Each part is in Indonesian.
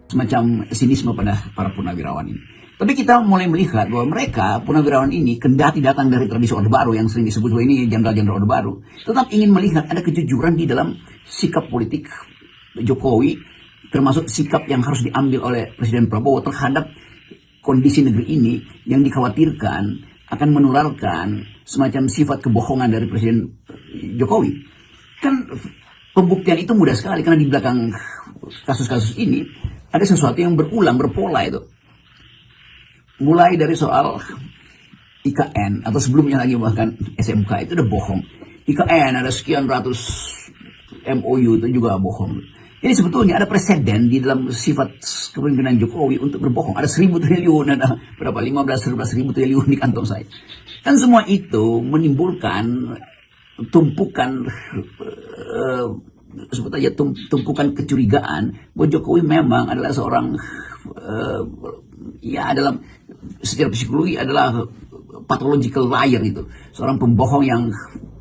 semacam sinisme pada para purnawirawan ini. Tapi kita mulai melihat bahwa mereka, purnawirawan ini, kendati datang dari tradisi Orde Baru yang sering disebut bahwa ini jenderal-jenderal Orde Baru, tetap ingin melihat ada kejujuran di dalam sikap politik Jokowi, termasuk sikap yang harus diambil oleh Presiden Prabowo terhadap kondisi negeri ini yang dikhawatirkan akan menularkan semacam sifat kebohongan dari Presiden Jokowi. Kan pembuktian itu mudah sekali karena di belakang kasus-kasus ini ada sesuatu yang berulang, berpola itu. Mulai dari soal IKN atau sebelumnya lagi bahkan SMK itu udah bohong. IKN ada sekian ratus MOU itu juga bohong. Jadi sebetulnya ada presiden di dalam sifat kepemimpinan Jokowi untuk berbohong. Ada 1.000 triliun, ada berapa 15-16.000 triliun di kantong saya. Kan semua itu menimbulkan tumpukan sebut aja tumpukan kecurigaan bahwa Jokowi memang adalah seorang ya dalam secara psikologi adalah pathological liar itu, seorang pembohong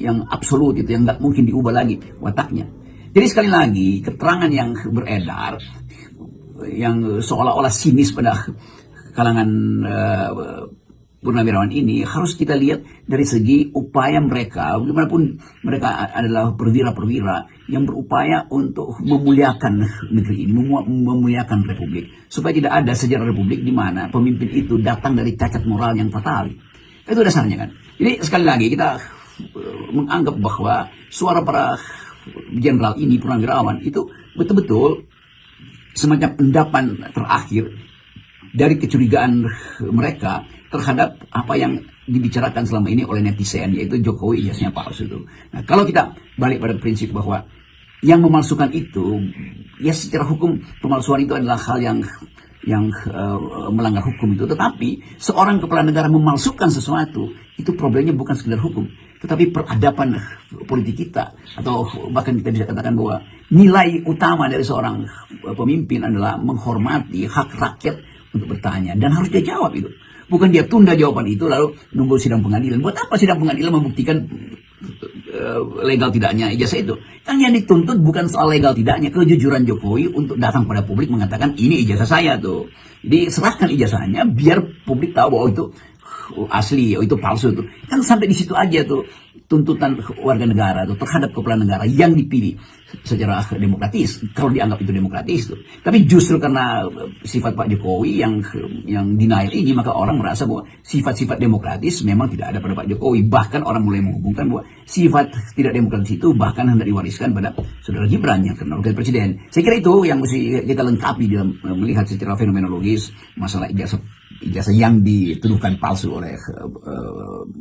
yang absolut itu, yang nggak mungkin diubah lagi wataknya. Jadi sekali lagi keterangan yang beredar yang seolah-olah sinis pada kalangan purnawirawan ini harus kita lihat dari segi upaya mereka, bagaimanapun mereka adalah perwira-perwira yang berupaya untuk memuliakan negeri ini, memuliakan republik, supaya tidak ada sejarah republik di mana pemimpin itu datang dari cacat moral yang fatal. Itu dasarnya kan. Jadi sekali lagi kita menganggap bahwa suara para jenderal ini, purnawirawan itu betul-betul semacam endapan terakhir dari kecurigaan mereka terhadap apa yang dibicarakan selama ini oleh netizen, yaitu Jokowi ijazahnya palsu itu. Nah, kalau kita balik pada prinsip bahwa yang memalsukan itu, ya secara hukum pemalsuan itu adalah hal yang melanggar hukum itu. Tetapi seorang kepala negara memalsukan sesuatu, itu problemnya bukan sekedar hukum, tetapi peradaban politik kita. Atau bahkan kita bisa katakan bahwa nilai utama dari seorang pemimpin adalah menghormati hak rakyat untuk bertanya. Dan harus dia jawab itu. Bukan dia tunda jawaban itu lalu nunggu sidang pengadilan. Buat apa sidang pengadilan membuktikan legal tidaknya ijazah itu? Kan yang dituntut bukan soal legal tidaknya, kejujuran Jokowi untuk datang pada publik mengatakan ini ijazah saya tuh. Jadi serahkan ijazahnya biar publik tahu bahwa itu asli, itu palsu tuh. Kan sampai di situ aja tuh tuntutan warga negara tuh terhadap kepala negara yang dipilih secara demokratis, kalau dianggap itu demokratis tuh. Tapi justru karena sifat Pak Jokowi yang denial ini, maka orang merasa bahwa sifat-sifat demokratis memang tidak ada pada Pak Jokowi. Bahkan orang mulai menghubungkan bahwa sifat tidak demokratis itu bahkan hendak diwariskan pada saudara Gibran yang karena wakil presiden. Saya kira itu yang mesti kita lengkapi dalam melihat secara fenomenologis masalah ijazah yang dituduhkan palsu oleh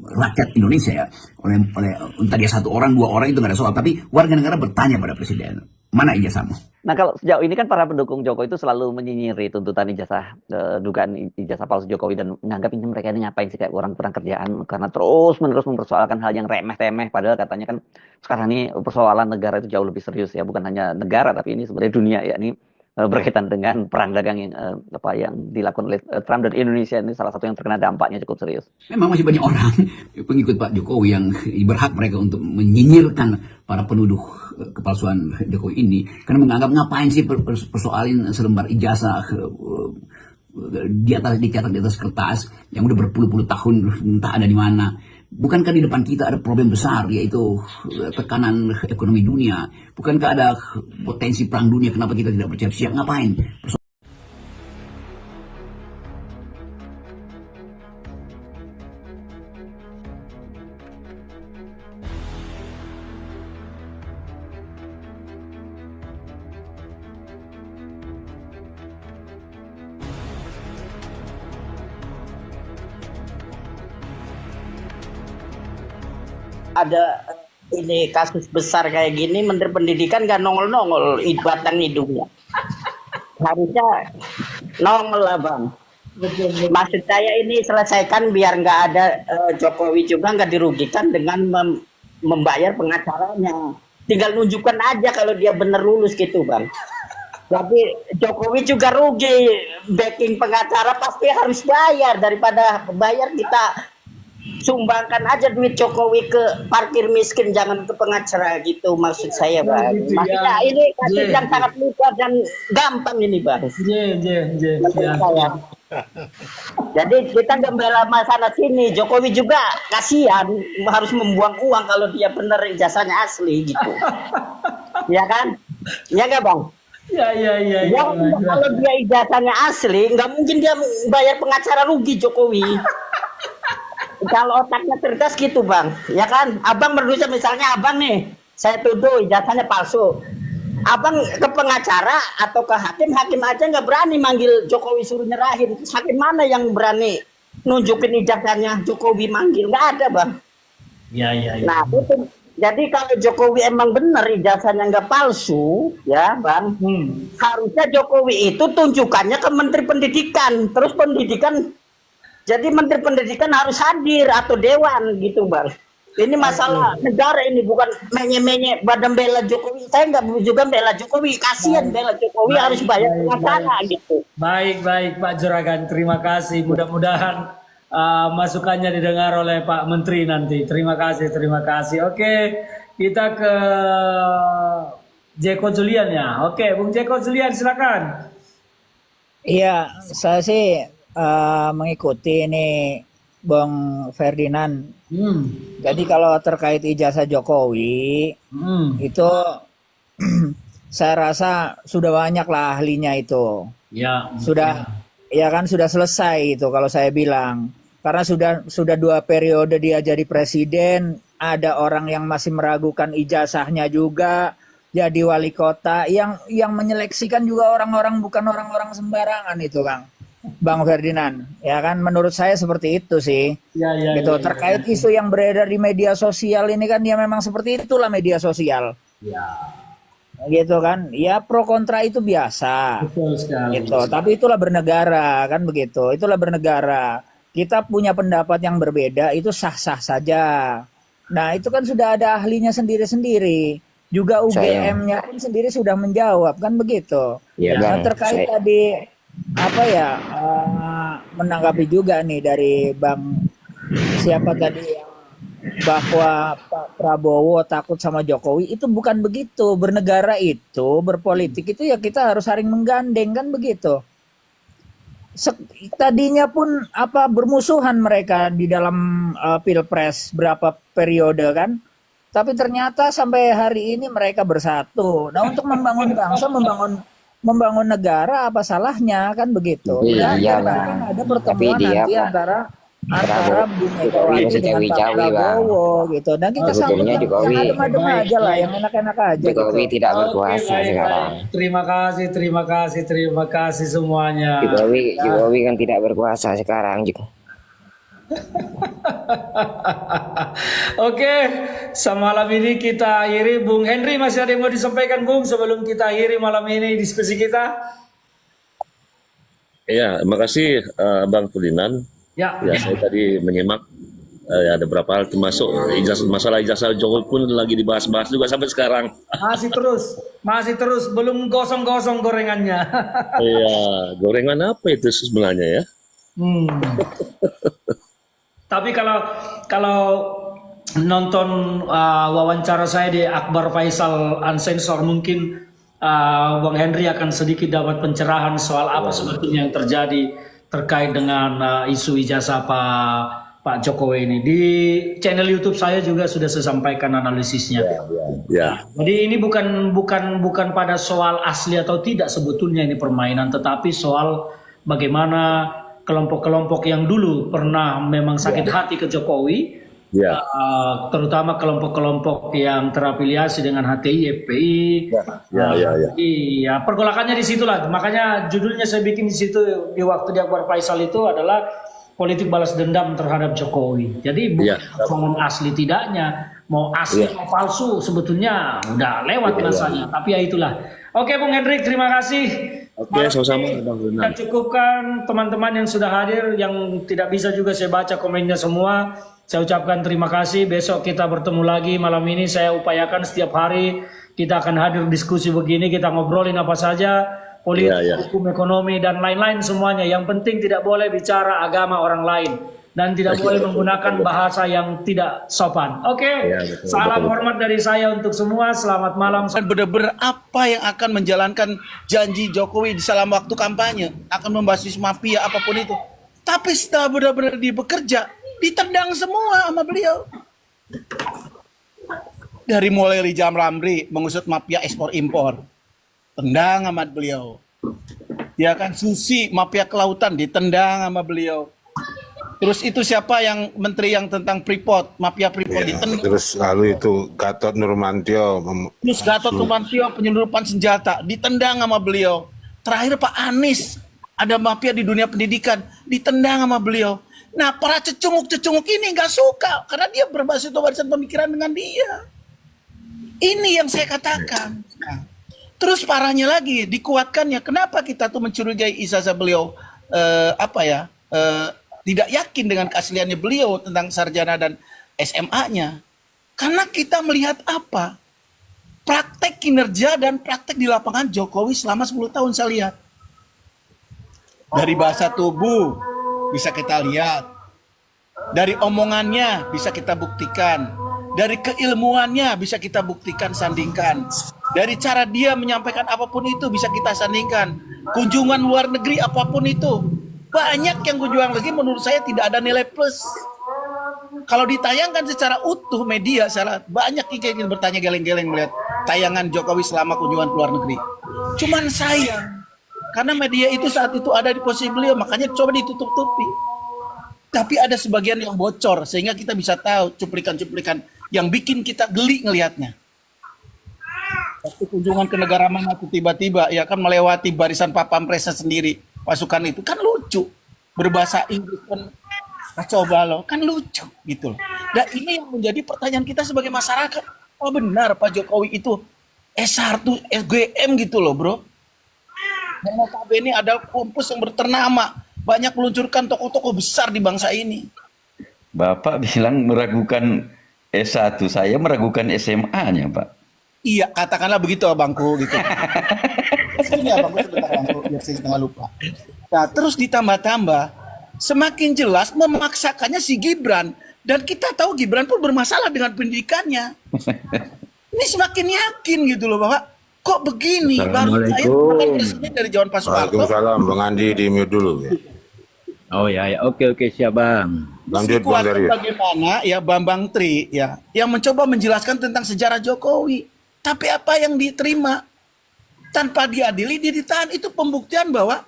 rakyat Indonesia ya, oleh entah dia satu orang, dua orang itu nggak ada soal, tapi warga negara bertanya pada presiden, mana ijazahmu? Nah, kalau sejauh ini kan para pendukung Jokowi itu selalu menyinyiri tuntutan ijazah, dugaan ijazah palsu Jokowi, dan menganggap ini mereka ini ngapain sih, kayak orang kurang kerjaan karena terus-menerus mempersoalkan hal yang remeh-temeh, padahal katanya kan sekarang ini persoalan negara itu jauh lebih serius ya, bukan hanya negara tapi ini sebenarnya dunia ya, ini berkaitan dengan perang dagang yang dilakukan oleh Trump dan Indonesia, ini salah satu yang terkena dampaknya cukup serius. Memang masih banyak orang pengikut Pak Jokowi yang berhak mereka untuk menyinyirkan para penuduh kepalsuan Jokowi ini karena menganggap ngapain sih persoalin selembar ijazah dicatat di atas kertas yang udah berpuluh-puluh tahun entah ada di mana. Bukankah di depan kita ada problem besar, yaitu tekanan ekonomi dunia? Bukankah ada potensi perang dunia? Kenapa kita tidak bersiap-siap? Ngapain? Ada ini kasus besar kayak gini, Menteri Pendidikan nggak nongol-nongol batang hidungnya. Harusnya nongol lah Bang. Maksud saya ini selesaikan biar nggak ada Jokowi juga nggak dirugikan dengan membayar pengacaranya. Tinggal nunjukkan aja kalau dia bener lulus gitu Bang. Tapi Jokowi juga rugi, backing pengacara pasti harus bayar, daripada bayar kita sumbangkan aja duit Jokowi ke parkir miskin, jangan ke pengacara gitu maksud saya bang. Gitu ya. Makanya ini kasus Ye, yang sangat mudah dan gampang ini bang. ye, Menurut ya. saya. Jadi kita nggak bela masalah sini. Jokowi juga kasihan harus membuang uang kalau dia benar ijazahnya asli gitu. Ya kan? Ya nggak bang? Ya. Ya, kalau dia ijazahnya asli, nggak mungkin dia bayar pengacara rugi Jokowi. Kalau otaknya cerdas gitu bang, ya kan? Abang berdosa misalnya abang nih, saya tuduh ijazahnya palsu. Abang ke pengacara atau ke hakim, hakim aja nggak berani manggil Jokowi suruh nyerahin. Terus hakim mana yang berani nunjukin ijazahnya Jokowi manggil? Nggak ada bang. Ya. Nah itu. Jadi kalau Jokowi emang benar ijazahnya nggak palsu, ya bang, harusnya Jokowi itu tunjukkannya ke Menteri Pendidikan. Terus pendidikan, jadi Menteri Pendidikan harus hadir atau dewan gitu bang. Ini masalah negara ini, bukan menye-menye badan bela Jokowi. Saya nggak juga bela Jokowi, kasihan bela Jokowi harus bayar pengacara gitu. Baik Pak Juragan, terima kasih. Mudah-mudahan masukannya didengar oleh Pak Menteri nanti. Terima kasih. Oke, kita ke Jeko Julian ya. Oke, Bung Jeko Julian silakan. Iya, saya sih mengikuti ini Bang Ferdinand. Jadi kalau terkait ijazah Jokowi itu saya rasa sudah banyak lah ahlinya itu. Ya. Sudah ya kan sudah selesai itu kalau saya bilang. Karena sudah 2 periode dia jadi presiden, ada orang yang masih meragukan ijazahnya juga, jadi wali kota yang menyeleksikan juga orang-orang bukan orang-orang sembarangan itu, Bang Ferdinand, ya kan menurut saya seperti itu sih. Ya. Gitu. Terkait isu yang beredar di media sosial ini kan ya memang seperti itulah media sosial. Ya. Gitu kan. Ya pro kontra itu biasa. Betul sekali. Gitu. Tapi itulah bernegara kan begitu. Itulah bernegara. Kita punya pendapat yang berbeda itu sah-sah saja. Nah, itu kan sudah ada ahlinya sendiri-sendiri. Juga UGM-nya pun sendiri sudah menjawab kan begitu. Ya, Nah, Bang. terkait tadi menanggapi juga nih dari Bang siapa tadi yang bahwa Pak Prabowo takut sama Jokowi, itu bukan begitu. Bernegara itu, berpolitik itu ya kita harus saling menggandeng kan begitu. Tadinya pun bermusuhan mereka di dalam Pilpres berapa periode kan. Tapi ternyata sampai hari ini mereka bersatu. Nah, untuk membangun bangsa, membangun negara apa salahnya kan begitu. Iya, kan ada pertemuan dia, nanti Pak, antara Prabowo, Bu Megawati dengan Pak Prabowo gitu. Dan kita sambut yang adem-adem aja lah, yang enak-enak aja Jokowi gitu. tidak berkuasa baik. sekarang. Terima kasih semuanya. Jokowi kan tidak berkuasa sekarang juga. Oke, semalam ini kita akhiri. Bung Henry masih ada yang mau disampaikan Bung sebelum kita akhiri malam ini diskusi kita? Ya, terima kasih Bang Ferdinand. Ya. Ya, saya tadi menyimak ada beberapa hal termasuk masalah ijazah Jokowi pun lagi dibahas-bahas juga sampai sekarang. Masih terus belum gosong-gosong gorengannya. Iya, gorengan apa itu sebenarnya ya? Tapi kalau nonton wawancara saya di Akbar Faisal Unsensor, mungkin Bang Henry akan sedikit dapat pencerahan soal apa sebetulnya yang terjadi terkait dengan isu ijazah Pak Jokowi ini. Di channel YouTube saya juga sudah saya sampaikan analisisnya. Ya. Jadi ini bukan pada soal asli atau tidak sebetulnya ini permainan, tetapi soal bagaimana kelompok-kelompok yang dulu pernah memang sakit hati ke Jokowi, terutama kelompok-kelompok yang terafiliasi dengan HTI, FPI. Iya, pergolakannya di situlah. Makanya judulnya saya bikin di situ di waktu di Akbar Faisal itu adalah politik balas dendam terhadap Jokowi. Jadi bukan asli tidaknya, mau asli mau palsu sebetulnya udah lewat masanya. Tapi ya itulah. Oke, Bung Hendrik, terima kasih. Oke, sama-sama Bang Kita Ferdinand. cukupkan teman-teman yang sudah hadir, yang tidak bisa juga saya baca komennya semua. Saya ucapkan terima kasih. Besok kita bertemu lagi. Malam ini saya upayakan setiap hari kita akan hadir diskusi begini. Kita ngobrolin apa saja, politik, hukum, ekonomi, dan lain-lain semuanya. Yang penting tidak boleh bicara agama orang lain. dan tidak boleh menggunakan bahasa yang tidak sopan. Oke, Ya, betul, salam betul. hormat dari saya untuk semua. Selamat malam. Dan benar-benar apa yang akan menjalankan janji Jokowi di dalam waktu kampanye akan membasis mafia apapun itu. Tapi setelah benar-benar dia bekerja, ditendang semua sama beliau. Dari mulai Rijal Ramli mengusut mafia ekspor impor, tendang sama beliau. Ya kan, Susi mafia kelautan ditendang sama beliau. Terus itu siapa yang menteri yang tentang Freeport, mafia Freeport Ya, ditendang. terus lalu itu Gatot Nurmantio Terus Gatot Nurmantio penyelundupan senjata ditendang sama beliau. Terakhir Pak Anies ada mafia di dunia pendidikan ditendang sama beliau. Nah para cecunguk-cecunguk ini nggak suka karena dia berbasis warisan pemikiran dengan dia. Ini yang saya katakan. Nah, terus parahnya lagi dikuatkannya. Kenapa kita tuh mencurigai ijazah beliau tidak yakin dengan keasliannya beliau tentang sarjana dan SMA-nya? Karena kita melihat apa? Praktek kinerja dan praktek di lapangan Jokowi selama 10 tahun saya lihat. Dari bahasa tubuh bisa kita lihat. Dari omongannya bisa kita buktikan. Dari keilmuannya bisa kita buktikan, sandingkan. Dari cara dia menyampaikan apapun itu bisa kita sandingkan. Kunjungan luar negeri apapun itu. Banyak yang kunjungan lagi menurut saya tidak ada nilai plus. Kalau ditayangkan secara utuh media, banyak yang ingin bertanya geleng-geleng melihat tayangan Jokowi selama kunjungan ke luar negeri. Cuman sayang, karena media itu saat itu ada di posisi beliau, makanya coba ditutup-tutupi. Tapi ada sebagian yang bocor, sehingga kita bisa tahu cuplikan-cuplikan yang bikin kita geli ngelihatnya. Waktu kunjungan ke negara mana tuh tiba-tiba ya kan melewati barisan Papampresnya sendiri, pasukan itu kan lucu, berbahasa Inggris kan kacau balau, kan lucu gitu loh. Dan ini yang menjadi pertanyaan kita sebagai masyarakat. Oh benar Pak Jokowi itu S1 SGM gitu loh bro. Dan notabene ada kampus yang berternama, banyak meluncurkan tokoh-tokoh besar di bangsa ini. Bapak bilang meragukan S1, saya meragukan SMA-nya, Pak. Iya, katakanlah begitu abangku gitu. Sini abangku sebentar abangku, biar saya jangan lupa. Nah, terus ditambah-tambah, semakin jelas memaksakannya si Gibran. Dan kita tahu Gibran pun bermasalah dengan pendidikannya. Ini semakin yakin gitu loh bahwa kok begini. Baru saya bukan presiden dari zaman Pak Soeharto. Waalaikumsalam, Bang Andi di mute dulu ya. Oh ya, oke siap Bang. Lanjut Bang Darius. Bagaimana ya Bambang Tri ya yang mencoba menjelaskan tentang sejarah Jokowi. Tapi apa yang diterima tanpa diadili dia ditahan, itu pembuktian bahwa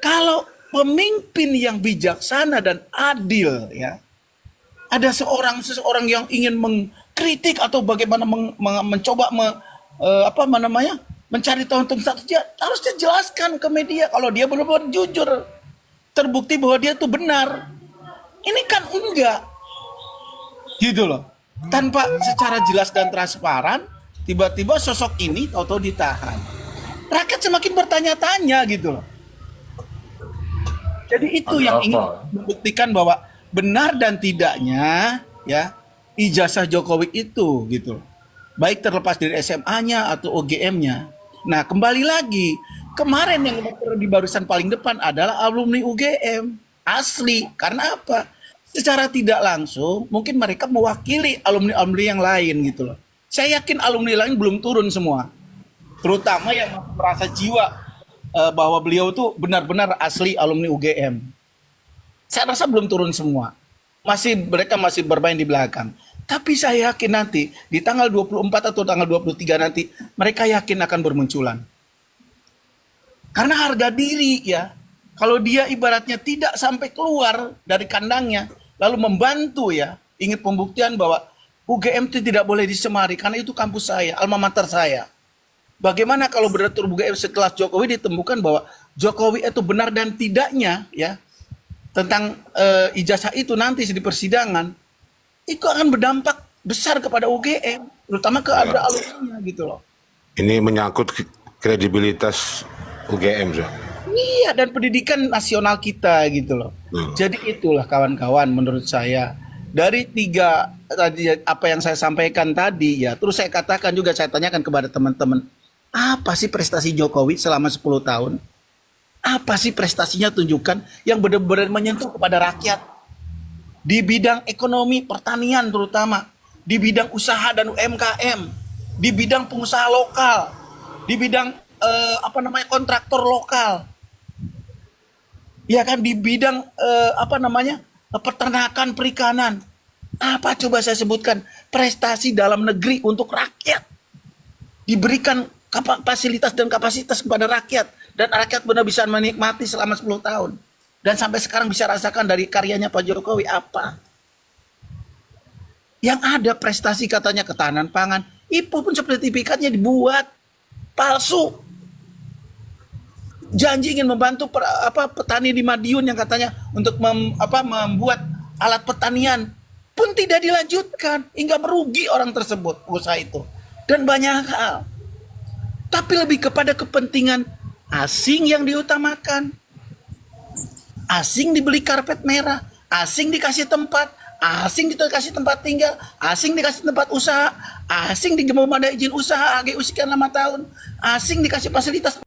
kalau pemimpin yang bijaksana dan adil ya, ada seseorang yang ingin mengkritik atau bagaimana mencoba mencari tahu tentang satu, harus dijelaskan ke media kalau dia benar-benar jujur, terbukti bahwa dia itu benar. Ini kan enggak gitu loh, tanpa secara jelas dan transparan tiba-tiba sosok ini tahu-tahu ditahan. Rakyat semakin bertanya-tanya gitu loh. Jadi itu yang ingin membuktikan bahwa benar dan tidaknya ya ijazah Jokowi itu gitu loh, baik terlepas dari SMA-nya atau OGM-nya. Nah kembali lagi, kemarin yang di barisan paling depan adalah alumni UGM asli. Karena apa? Secara tidak langsung mungkin mereka mewakili alumni-alumni yang lain gitu loh. Saya yakin alumni lain belum turun semua, terutama yang merasa jiwa bahwa beliau tuh benar-benar asli alumni UGM. Saya rasa belum turun semua, mereka masih bermain di belakang. Tapi saya yakin nanti di tanggal 24 atau tanggal 23 nanti mereka yakin akan bermunculan. Karena harga diri ya, kalau dia ibaratnya tidak sampai keluar dari kandangnya, lalu membantu ya, ingin pembuktian bahwa UGM itu tidak boleh disemari karena itu kampus saya, alma mater saya. Bagaimana kalau betul UGM sekelas Jokowi ditemukan bahwa Jokowi itu benar dan tidaknya ya tentang ijazah itu nanti di persidangan, itu akan berdampak besar kepada UGM, terutama ke ada alumninya gitu loh. Ini menyangkut kredibilitas UGM, so. Iya, dan pendidikan nasional kita gitu loh. Jadi itulah kawan-kawan menurut saya. Dari tiga tadi apa yang saya sampaikan tadi ya, terus saya katakan juga, saya tanyakan kepada teman-teman, apa sih prestasi Jokowi selama 10 tahun? Apa sih prestasinya, tunjukkan yang benar-benar menyentuh kepada rakyat. di bidang ekonomi, pertanian terutama, di bidang usaha dan UMKM, di bidang pengusaha lokal, di bidang kontraktor lokal, ya kan, di bidang peternakan, perikanan. Apa coba saya sebutkan prestasi dalam negeri untuk rakyat, diberikan fasilitas dan kapasitas kepada rakyat, dan rakyat benar bisa menikmati selama 10 tahun. Dan sampai sekarang bisa rasakan dari karyanya Pak Jokowi apa? Yang ada prestasi katanya ketahanan pangan, IPO pun sertifikatnya dibuat palsu. Janji ingin membantu petani di Madiun yang katanya untuk membuat alat pertanian pun tidak dilanjutkan, hingga merugi orang tersebut usaha itu. Dan banyak hal. Tapi lebih kepada kepentingan asing yang diutamakan. Asing dibeli karpet merah, asing dikasih tempat, asing dikasih tempat tinggal, asing dikasih tempat usaha, asing belum ada izin usaha, AGU sekian lama tahun, asing dikasih fasilitas